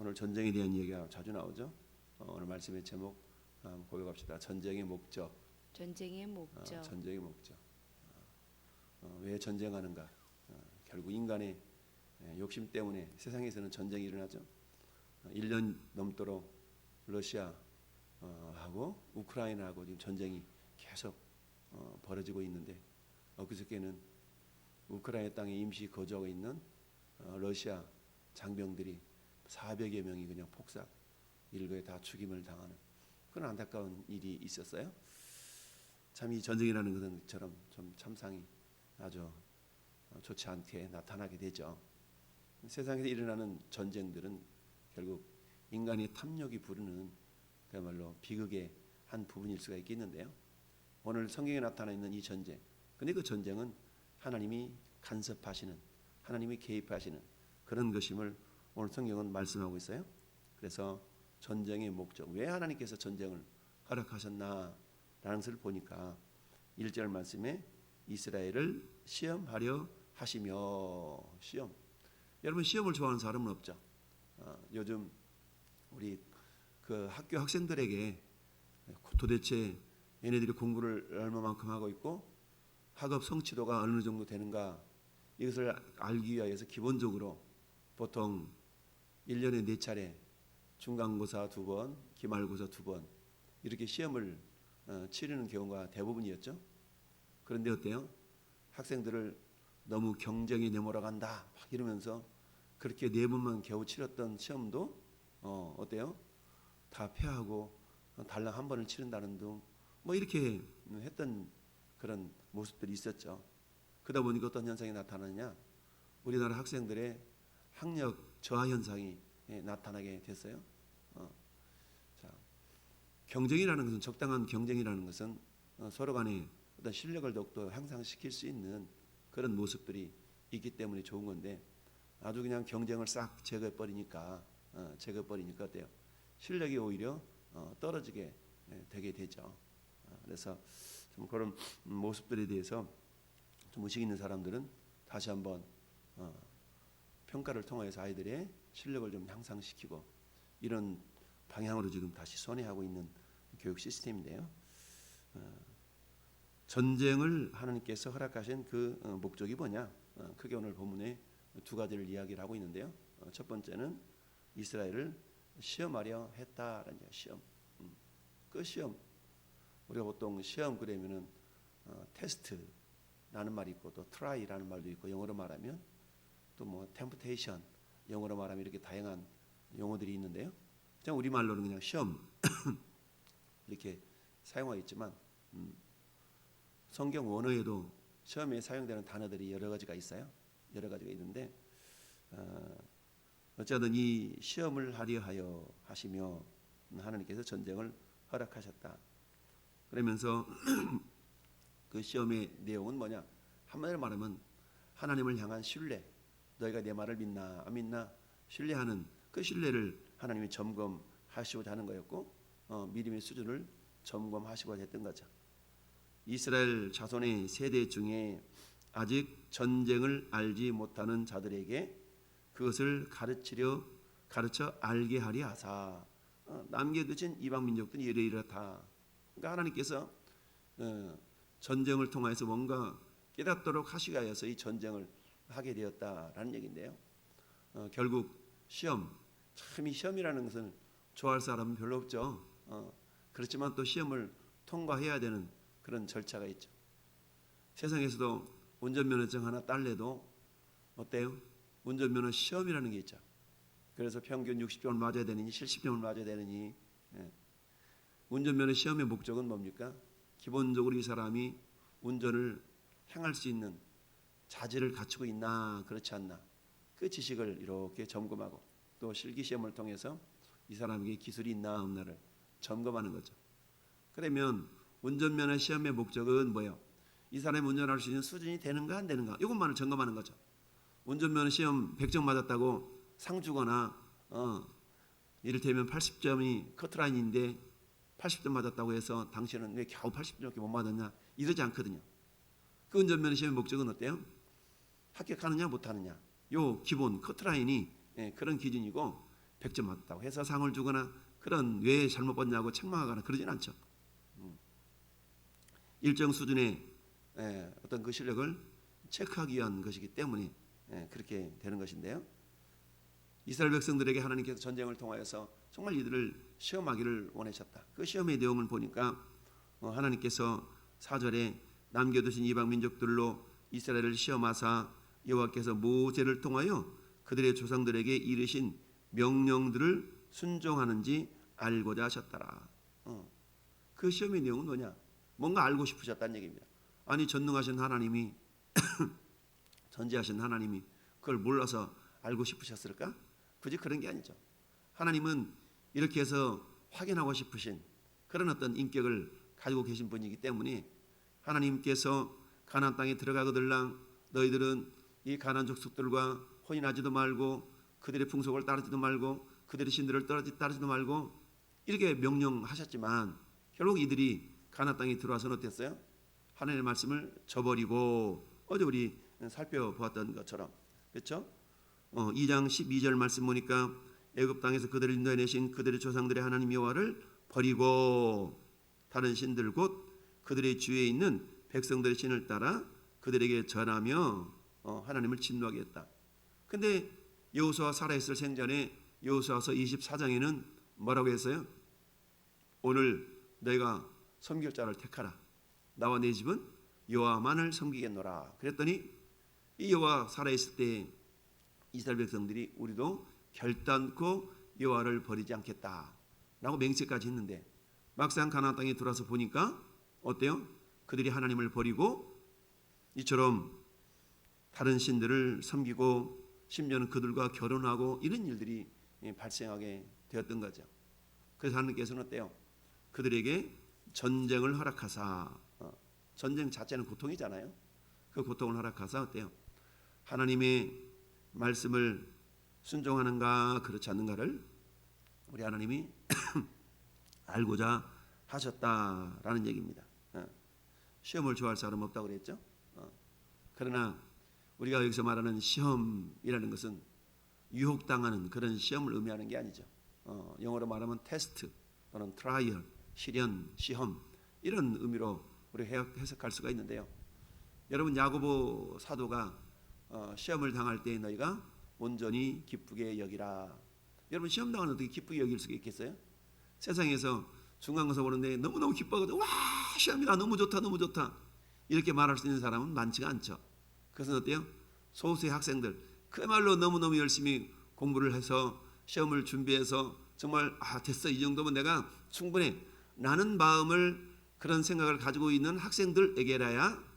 오늘 전쟁에 대한 얘기가 자주 나오죠. 오늘 말씀의 제목 한번 고백합시다. 전쟁의 목적. 전쟁의 목적. 전쟁의 목적. 왜 전쟁하는가? 결국 인간의 욕심 때문에 세상에서는 전쟁이 일어나죠. 1년 넘도록 러시아하고 우크라이나하고 지금 전쟁이 계속 벌어지고 있는데 그저께는 우크라이나 땅에 임시 거주하고 있는 러시아 장병들이 400여 명이 그냥 폭삭 일거에 다 죽임을 당하는 그런 안타까운 일이 있었어요. 참 이 전쟁이라는 것은처럼 좀 참상이 아주 좋지 않게 나타나게 되죠. 세상에서 일어나는 전쟁들은 결국 인간의 탐욕이 부르는 그야말로 비극의 한 부분일 수가 있겠는데요. 오늘 성경에 나타나 있는 이 전쟁, 근데 그 전쟁은 하나님이 간섭하시는, 하나님이 개입하시는 그런 것임을 오늘 성경은 말씀하고 있어요. 그래서 전쟁의 목적, 왜 하나님께서 전쟁을 허락하셨나라는 것을 보니까 1절 말씀에 이스라엘을 시험하려 하시며, 시험. 여러분 시험을 좋아하는 사람은 없죠. 요즘 우리 그 학교 학생들에게 도대체 얘네들이 공부를 얼마만큼 하고 있고 학업 성취도가 어느 정도 되는가, 이것을 알기 위해서 기본적으로 보통 1년에 4차례 중간고사 2번, 기말고사 2번 이렇게 시험을 치르는 경우가 대부분이었죠. 그런데 어때요? 학생들을 너무 경쟁에 내몰아간다 막 이러면서 그렇게 4번만 겨우 치렀던 시험도 어때요? 다 패하고 달랑 1번을 치른다는 등 뭐 이렇게 했던 그런 모습들이 있었죠. 그러다 보니까 어떤 현상이 나타나느냐, 우리나라 학생들의 학력 저하 현상이 나타나게 됐어요. 자, 경쟁이라는 것은, 적당한 경쟁이라는 것은 서로 간에 어떤 실력을 더욱더 향상시킬 수 있는 그런 모습들이 있기 때문에 좋은 건데, 아주 그냥 경쟁을 싹 제거해버리니까 어때요? 실력이 오히려 떨어지게 되게 되죠. 그래서 좀 그런 모습들에 대해서 좀 의식 있는 사람들은 다시 한번 평가를 통해서 아이들의 실력을 좀 향상시키고 이런 방향으로 지금 다시 선회하고 있는 교육 시스템인데요. 전쟁을 하나님께서 허락하신 그 목적이 뭐냐? 크게 오늘 본문에 2가지를 이야기를 하고 있는데요. 첫 번째는 이스라엘을 시험하려 했다라는 시험. 그 시험, 우리가 보통 시험 그러면은 테스트라는 말이 있고 또 트라이라는 말도 있고, 영어로 말하면 또 뭐 템프테이션, 영어로 말하면 이렇게 다양한 용어들이 있는데요. 그냥 우리말로는 그냥 시험 이렇게 사용하겠지만 성경 원어에도 시험에 사용되는 단어들이 여러 가지가 있어요. 여러 가지가 있는데 어쨌든 이 시험을 하려 하여 하시며 하나님께서 전쟁을 허락하셨다. 그러면서 그 시험의 내용은 뭐냐? 한마디로 말하면 하나님을 향한 신뢰, 너희가 내 말을 믿나 안 믿나 신뢰하는 그 신뢰를 하나님이 점검하시고자 하는 거였고, 믿음의 수준을 점검하시고자 했던 거죠. 이스라엘 자손의 세대 중에 아직 전쟁을 알지 못하는 자들에게 그것을 가르쳐 알게 하리 하사, 남겨두신 이방 민족들이 이러이러다. 그러니까 하나님께서 전쟁을 통해서 뭔가 깨닫도록 하시기 위해서 이 전쟁을 하게 되었다라는 얘기인데요. 결국 시험, 참 이 시험이라는 것은 좋아할 사람은 별로 없죠. 그렇지만 또 시험을 통과해야 되는 그런 절차가 있죠. 세상에서도 운전면허증 하나 딸래도 어때요? 운전면허 시험이라는 게 있죠. 그래서 평균 60점을 맞아야 되느니 70점을 맞아야 되느니, 운전면허 시험의 목적은 뭡니까? 기본적으로 이 사람이 운전을 행할 수 있는 자질을 갖추고 있나 그렇지 않나, 그 지식을 이렇게 점검하고 또 실기시험을 통해서 이 사람에게 기술이 있나 없나를 점검하는 거죠. 그러면 운전면허 시험의 목적은 뭐예요? 이 사람이 운전할 수 있는 수준이 되는가 안 되는가, 이것만을 점검하는 거죠. 운전면허 시험 100점 맞았다고 상 주거나 이를테면 80점이 커트라인인데 80점 맞았다고 해서 당신은 왜 겨우 80점밖에 못 맞았냐, 이러지 않거든요. 그 운전면허 시험의 목적은 어때요? 합격하느냐 못하느냐, 요 기본 커트라인이 그런 기준이고, 100점 맞았다고 해서 상을 주거나 그런 왜 잘못 봤냐고 책망하거나 그러진 않죠. 일정 수준의 어떤 그 실력을 체크하기 위한 것이기 때문에 그렇게 되는 것인데요. 이스라엘 백성들에게 하나님께서 전쟁을 통하여서 정말 이들을 시험하기를 원하셨다. 그 시험의 내용을 보니까 하나님께서 4절에 남겨두신 이방 민족들로 이스라엘을 시험하사 여호와께서 모세를 통하여 그들의 조상들에게 이르신 명령들을 순종하는지 알고자 하셨더라. 그 시험의 내용은 뭐냐? 뭔가 알고 싶으셨다는 얘기입니다. 아니 전능하신 하나님이 전지하신 하나님이 그걸 몰라서 알고 싶으셨을까? 굳이 그런 게 아니죠. 하나님은 이렇게 해서 확인하고 싶으신 그런 어떤 인격을 가지고 계신 분이기 때문에 하나님께서 가나안 땅에 들어가거들랑 너희들은 이 가나안 족속들과 혼인하지도 말고 그들의 풍속을 따르지도 말고 그들의 신들을 따르지도 말고 이렇게 명령하셨지만 결국 이들이 가나안 땅에 들어와서는 어땠어요? 하나님의 말씀을 저버리고 어제 우리 살펴보았던 것처럼 그렇죠? 2장 12절 말씀 보니까 애굽 땅에서 그들을 인도해내신 그들의 조상들의 하나님 여호와를 버리고 다른 신들 곧 그들의 주위에 있는 백성들의 신을 따라 그들에게 절하며 하나님을 진노하게 했다. 근데 여호수아 살아있을 생전에 여호수아서 24장에는 뭐라고 했어요? 오늘 너희가 섬길 자를 택하라. 나와 내 집은 여호와만을 섬기겠노라. 그랬더니 이 여호와 살아있을 때 이스라엘 백성들이 우리도 결단코 여호와를 버리지 않겠다라고 맹세까지 했는데 막상 가나안 땅에 들어와서 보니까 어때요? 그들이 하나님을 버리고 이처럼 다른 신들을 섬기고 심지어는 그들과 결혼하고 이런 일들이 발생하게 되었던 거죠. 그래서 하나님께서는 어때요? 그들에게 전쟁을 허락하사 전쟁 자체는 고통이잖아요. 그 고통을 허락하사 어때요? 하나님의 말씀을 순종하는가 그렇지 않는가를 우리 하나님이 알고자 하셨다라는 얘기입니다. 시험을 좋아할 사람은 없다고 그랬죠. 그러나 우리가 여기서 말하는 시험이라는 것은 유혹당하는 그런 시험을 의미하는 게 아니죠. 영어로 말하면 테스트 또는 트라이얼, 시련, 시험 이런 의미로 우리가 해석할 수가 있는데요. 여러분 야고보 사도가 시험을 당할 때 너희가 온전히 기쁘게 여기라. 여러분 시험 당하는 어떻게 기쁘게 여길 수가 있겠어요? 세상에서 중간고사 보는데 너무너무 기뻐하거든. 와 시험이다 너무 좋다 너무 좋다 이렇게 말할 수 있는 사람은 많지가 않죠. 그것은 어때요? 소수의 학생들 그야말로 너무너무 열심히 공부를 해서 시험을 준비해서 정말 됐어 이 정도면 내가 충분해 라는 마음을 그런 생각을 가지고 있는 학생들에게라야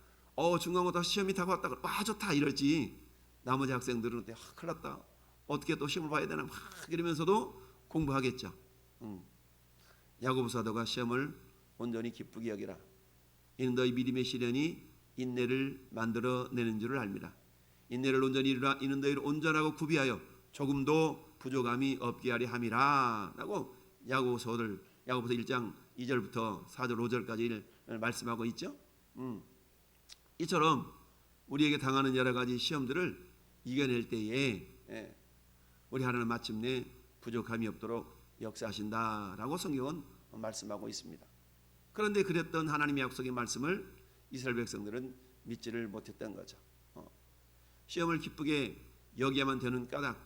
중간고사 시험이 다가왔다 와 좋다 이러지 나머지 학생들은 큰일 났다 어떻게 또 시험을 봐야 되나 막 이러면서도 공부하겠죠. 야고보 사도가 시험을 온전히 기쁘게 여기라. 이는 너희 믿음의 시련이 인내를 만들어내는 줄을 알미라. 인내를 온전히 이루라. 이는 너희를 온전하고 구비하여 조금도 부족함이 없게 하려 함이라 라고 야고보서 1장 2절부터 4절 5절까지 말씀하고 있죠. 이처럼 우리에게 당하는 여러 가지 시험들을 이겨낼 때에 우리 하나님은 마침내 부족함이 없도록 역사하신다라고 성경은 말씀하고 있습니다. 그런데 그랬던 하나님의 약속의 말씀을 이스라엘 백성들은 믿지를 못했던 거죠. 시험을 기쁘게 여기야만 되는 까닭.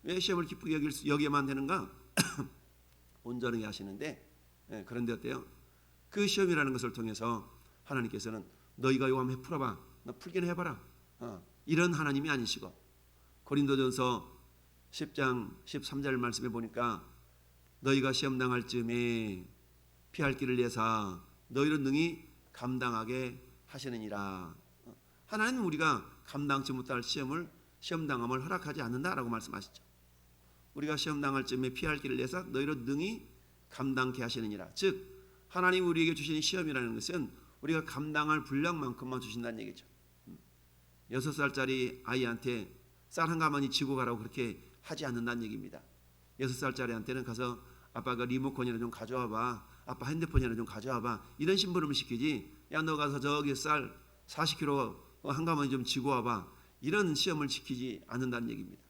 왜 시험을 기쁘게 여기야만 되는가? 온전하게 하시는데 그런데 어때요? 그 시험이라는 것을 통해서 하나님께서는 너희가 이거 한번 풀어봐. 너 풀긴 해봐라. 이런 하나님이 아니시고 고린도전서 10장 13절 말씀에 보니까 너희가 시험당할 즈음에 피할 길을 내사 너희를 능히 감당하게 하시느니라. 하나님은 우리가 감당치 못할 시험당함을 허락하지 않는다라고 말씀하시죠. 우리가 시험당할 즈음에 피할 길을 내사 너희를 능히 감당케 하시느니라. 즉 하나님 우리에게 주시는 시험이라는 것은 우리가 감당할 분량만큼만 주신다는 얘기죠. 6살짜리 아이한테 쌀 한 가마니 지고 가라고 그렇게 하지 않는다는 얘기입니다. 6살짜리한테는 가서 아빠가 리모컨이나 좀 가져와봐. 아빠 핸드폰이나 좀 가져와봐. 이런 심부름을 시키지. 야 너 가서 저기 쌀 40kg 한 가마니 좀 지고 와봐. 이런 시험을 시키지 않는다는 얘기입니다.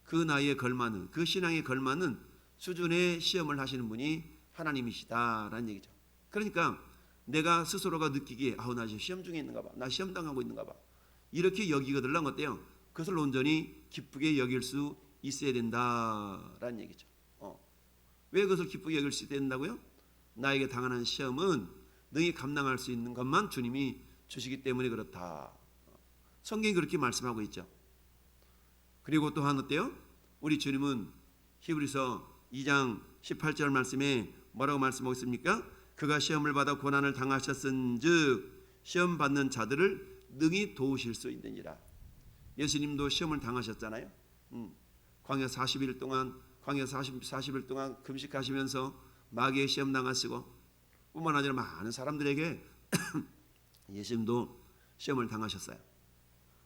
그 나이에 걸맞는, 그 신앙에 걸맞는 수준의 시험을 하시는 분이 하나님이시다라는 얘기죠. 그러니까 내가 스스로가 느끼기에 아우 나 지금 시험 중에 있는가 봐, 나 시험 당하고 있는가 봐, 이렇게 여기거들랑 어때요? 그것을 온전히 기쁘게 여길 수 있어야 된다라는 얘기죠. 왜 그것을 기쁘게 여길 수 있어야 된다고요? 나에게 당하는 시험은 능히 감당할 수 있는 것만 주님이 주시기 때문에 그렇다. 성경이 그렇게 말씀하고 있죠. 그리고 또한 어때요? 우리 주님은 히브리서 2장 18절 말씀에 뭐라고 말씀하고 있습니까? 그가 시험을 받아 고난을 당하셨은즉 시험 받는 자들을 능히 도우실 수 있느니라. 예수님도 시험을 당하셨잖아요. 광야 40일 동안 40일 동안 금식하시면서 마귀의 시험 당하시고 뿐만 아니라 많은 사람들에게 예수님도 시험을 당하셨어요.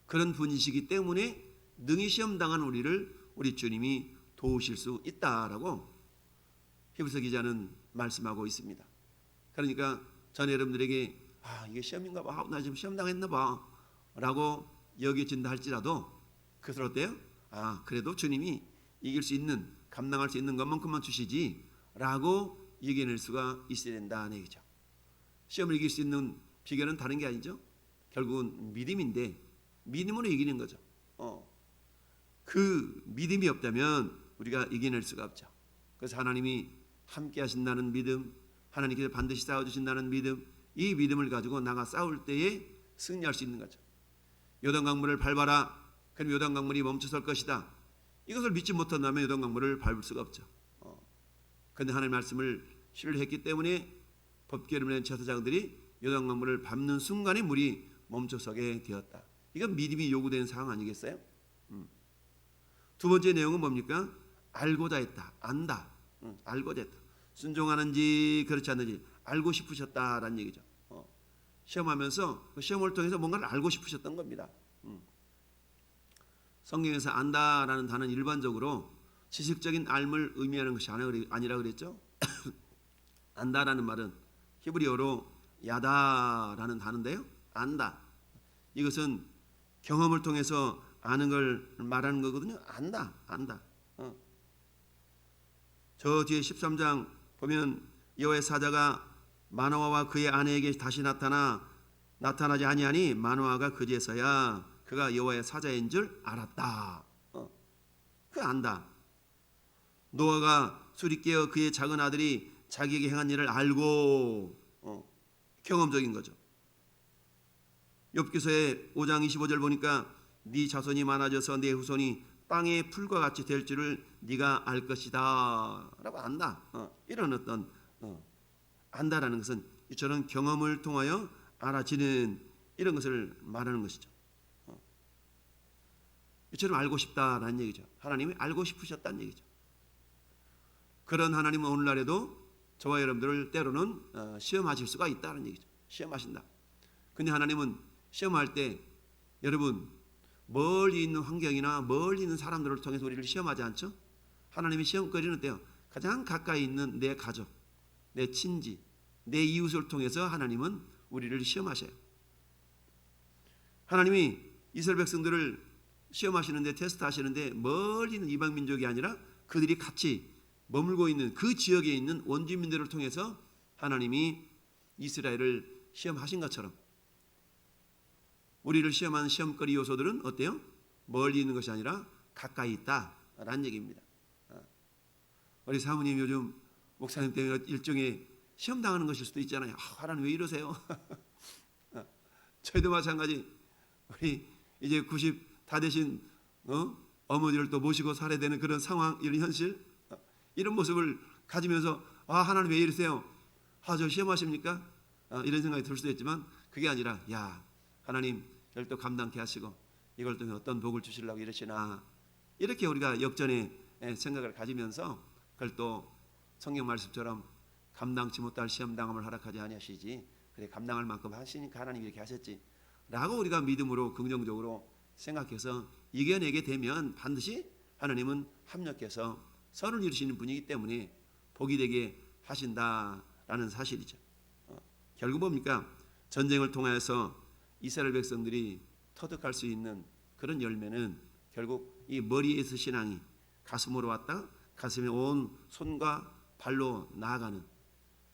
그런 분이시기 때문에 능히 시험 당한 우리를 우리 주님이 도우실 수 있다라고 히브리서 기자는 말씀하고 있습니다. 그러니까 전 여러분들에게 이게 시험인가 봐, 나 지금 시험 당했나 봐 라고 여겨진다 할지라도 그것을 어때요? 그래도 주님이 이길 수 있는, 감당할 수 있는 것만큼만 주시지 라고 이겨낼 수가 있어야 된다는 얘기죠. 시험을 이길 수 있는 비결은 다른 게 아니죠. 결국은 믿음인데 믿음으로 이기는 거죠. 그 믿음이 없다면 우리가 이겨낼 수가 없죠. 그래서 하나님이 함께 하신다는 믿음, 하나님께서 반드시 싸워주신다는 믿음, 이 믿음을 가지고 나가 싸울 때에 승리할 수 있는 거죠. 요단강물을 밟아라. 그럼 요단강물이 멈춰설 것이다. 이것을 믿지 못한다면 요단강물을 밟을 수가 없죠. 그런데 하나님의 말씀을 신뢰했기 때문에 법궤를 낸 제사장들이 요단강물을 밟는 순간에 물이 멈춰서게 되었다. 이건 믿음이 요구되는 상황 아니겠어요? 두 번째 내용은 뭡니까? 알고자 했다. 안다. 알고자 했다. 순종하는지 그렇지 않는지 알고 싶으셨다라는 얘기죠. 시험하면서 그 시험을 통해서 뭔가를 알고 싶으셨던 겁니다. 성경에서 안다라는 단어는 일반적으로 지식적인 알을 의미하는 것이 아니라 그랬죠. 안다라는 말은 히브리어로 야다라는 단어인데요. 안다. 이것은 경험을 통해서 아는 걸 말하는 거거든요. 안다. 저 뒤에 13장 보면 여호와의 사자가 마노아와 그의 아내에게 다시 나타나지 아니하니 마노아가 그제서야 그가 여호와의 사자인 줄 알았다. 그 안다. 노아가 술이 깨어 그의 작은 아들이 자기에게 행한 일을 알고 경험적인 거죠. 욥기서의 5장 25절 보니까 네 자손이 많아져서 네 후손이 땅의 풀과 같이 될 줄을 네가 알 것이다 라고 안다. 이런 어떤 안다라는 것은 이처럼 경험을 통하여 알아지는 이런 것을 말하는 것이죠. 이처럼 알고 싶다라는 얘기죠. 하나님이 알고 싶으셨다는 얘기죠. 그런 하나님은 오늘날에도 저와 여러분들을 때로는 시험하실 수가 있다는 얘기죠. 시험하신다. 근데 하나님은 시험할 때 여러분 멀리 있는 환경이나 멀리 있는 사람들을 통해서 우리를 시험하지 않죠? 하나님의 시험거리는 어때요? 가장 가까이 있는 내 가족, 내 친지, 내 이웃을 통해서 하나님은 우리를 시험하셔요. 하나님이 이스라엘 백성들을 시험하시는데, 테스트하시는데 멀리 있는 이방 민족이 아니라 그들이 같이 머물고 있는 그 지역에 있는 원주민들을 통해서 하나님이 이스라엘을 시험하신 것처럼 우리를 시험하는 시험거리 요소들은 어때요? 멀리 있는 것이 아니라 가까이 있다라는 얘기입니다. 우리 사모님 요즘 목사님 때문에 일종의 시험당하는 것일 수도 있잖아요. 하나님 왜 이러세요? 저희도 마찬가지. 우리 이제 90 다 되신 어머니를 또 모시고 살아야 되는 그런 상황, 이런 현실, 이런 모습을 가지면서 하나님 왜 이러세요? 저 시험하십니까? 이런 생각이 들 수도 있지만 그게 아니라 하나님 이걸 또 감당케 하시고 이걸 통해 어떤 복을 주시려고 이러시나, 이렇게 우리가 역전의 생각을 가지면서 그걸 또 성경 말씀처럼 감당치 못할 시험당함을 허락하지 아니하시지, 그래 감당할 만큼 하시니까 하나님이 이렇게 하셨지 라고 우리가 믿음으로 긍정적으로 생각해서 이겨내게 되면 반드시 하나님은 합력해서 선을 이루시는 분이기 때문에 복이 되게 하신다라는 사실이죠. 결국 뭡니까? 전쟁을 통해서 이스라엘 백성들이 터득할 수 있는 그런 열매는 결국 이 머리에서 신앙이 가슴으로 왔다가 가슴에 온 손과 발로 나아가는,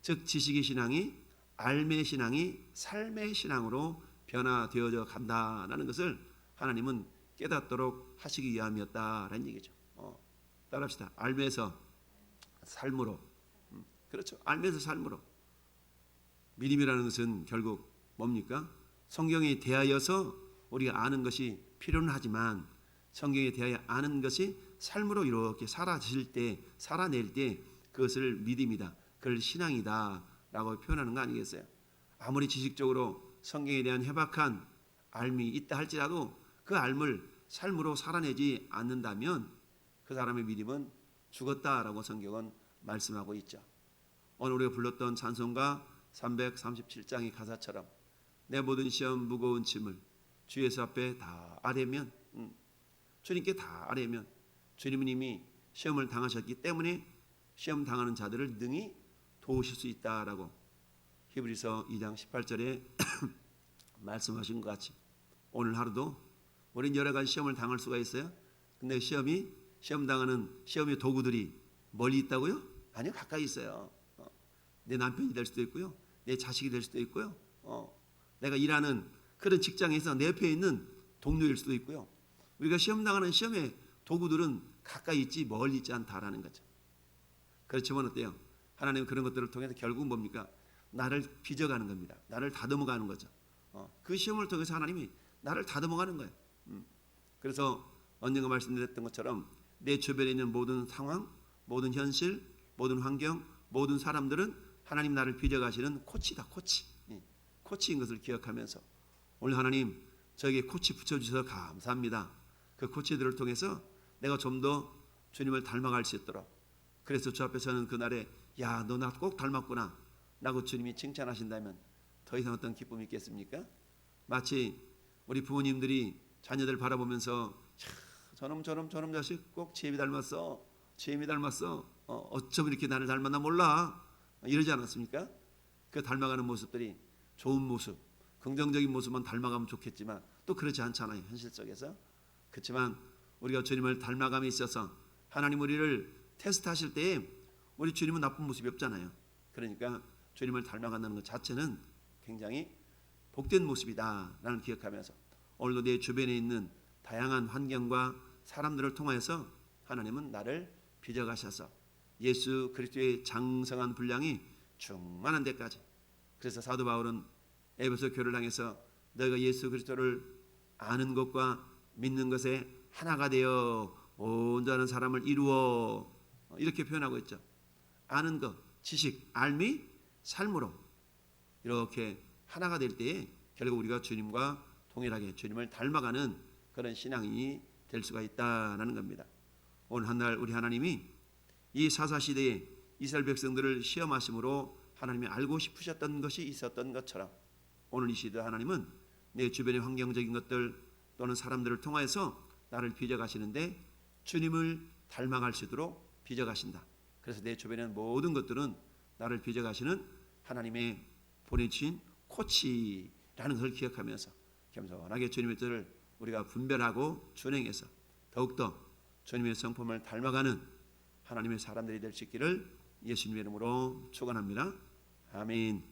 즉 지식의 신앙이 알매의 신앙이 삶의 신앙으로 변화되어져 간다라는 것을 하나님은 깨닫도록 하시기 위함이었다라는 얘기죠. 따라합시다. 알매에서 삶으로. 그렇죠. 알매에서 삶으로. 믿음이라는 것은 결국 뭡니까? 성경에 대하여서 우리가 아는 것이 필요는 하지만 성경에 대하여 아는 것이 삶으로 이렇게 사라질 때, 살아낼 때 그것을 믿음이다, 그걸 신앙이다 라고 표현하는 거 아니겠어요? 아무리 지식적으로 성경에 대한 해박한 알미 있다 할지라도 그 알을 삶으로 살아내지 않는다면 그 사람의 믿음은 죽었다라고 성경은 말씀하고 있죠. 오늘 우리가 불렀던 찬송가 337장의 가사처럼 내 모든 시험 무거운 짐을 주 예수 앞에 다 아뢰면, 주님께 다 아뢰면 주님은 이미 시험을 당하셨기 때문에 시험 당하는 자들을 능히 도우실 수 있다라고 히브리서 2장 18절에 말씀하신 것 같이 오늘 하루도 우리는 여러 가지 시험을 당할 수가 있어요. 근데 시험 당하는 시험의 도구들이 멀리 있다고요? 아니요, 가까이 있어요. 내 남편이 될 수도 있고요, 내 자식이 될 수도 있고요, 내가 일하는 그런 직장에서 내 옆에 있는 동료일 수도 있고요. 우리가 시험 당하는 시험의 도구들은 가까이 있지 멀리 있지 않다라는 거죠. 그렇지만 어때요? 하나님은 그런 것들을 통해서 결국 뭡니까? 나를 빚어가는 겁니다. 나를 다듬어가는 거죠. 그 시험을 통해서 하나님이 나를 다듬어가는 거예요. 그래서 언젠가 말씀드렸던 것처럼 내 주변에 있는 모든 상황, 모든 현실, 모든 환경, 모든 사람들은 하나님 나를 빚어가시는 코치다, 코치. 코치인 것을 기억하면서 오늘 하나님 저에게 코치 붙여주셔서 감사합니다. 그 코치들을 통해서 내가 좀 더 주님을 닮아갈 수 있도록, 그래서 주 앞에서는 그날에 야, 너 나 꼭 닮았구나 라고 주님이 칭찬하신다면 더 이상 어떤 기쁨이 있겠습니까? 마치 우리 부모님들이 자녀들 바라보면서 저놈 자식 꼭 지혜미 닮았어, 지혜미 닮았어, 어쩜 이렇게 나를 닮았나 몰라 이러지 않았습니까? 그 닮아가는 모습들이 좋은 모습, 긍정적인 모습만 닮아가면 좋겠지만 또 그렇지 않잖아요, 현실 속에서. 그렇지만 우리가 주님을 닮아감에 있어서 하나님 우리를 테스트하실 때에 우리 주님은 나쁜 모습이 없잖아요. 그러니까 주님을 닮아간다는 것 자체는 굉장히 복된 모습이다라는 기억하면서 오늘도 내 주변에 있는 다양한 환경과 사람들을 통하여서 하나님은 나를 빚어가셔서 예수 그리스도의 장성한 분량이 충만한 데까지. 그래서 사도 바울은 에베소 교회를 향해서 너희가 예수 그리스도를 아는 것과 믿는 것에 하나가 되어 온전한 사람을 이루어, 이렇게 표현하고 있죠. 아는 것, 지식, 알미, 삶으로 이렇게 하나가 될 때에 결국 우리가 주님과 동일하게 주님을 닮아가는 그런 신앙인이 될 수가 있다는 겁니다. 오늘 한날 우리 하나님이 이 사사시대에 이스라엘 백성들을 시험하심으로 하나님이 알고 싶으셨던 것이 있었던 것처럼 오늘 이 시대 하나님은 내 주변의 환경적인 것들 또는 사람들을 통해서 나를 빚어가시는데 주님을 닮아갈 수 있도록 빚어가신다. 그래서 내 주변에 있는 모든 것들은 나를 빚어가시는 하나님의 보내주신 코치라는 것을 기억하면서 겸손하게 주님의 뜻을 우리가 분별하고 준행해서 더욱더 주님의 성품을 닮아가는 하나님의 사람들이 될 수 있기를 예수님의 이름으로 축원합니다. 아멘.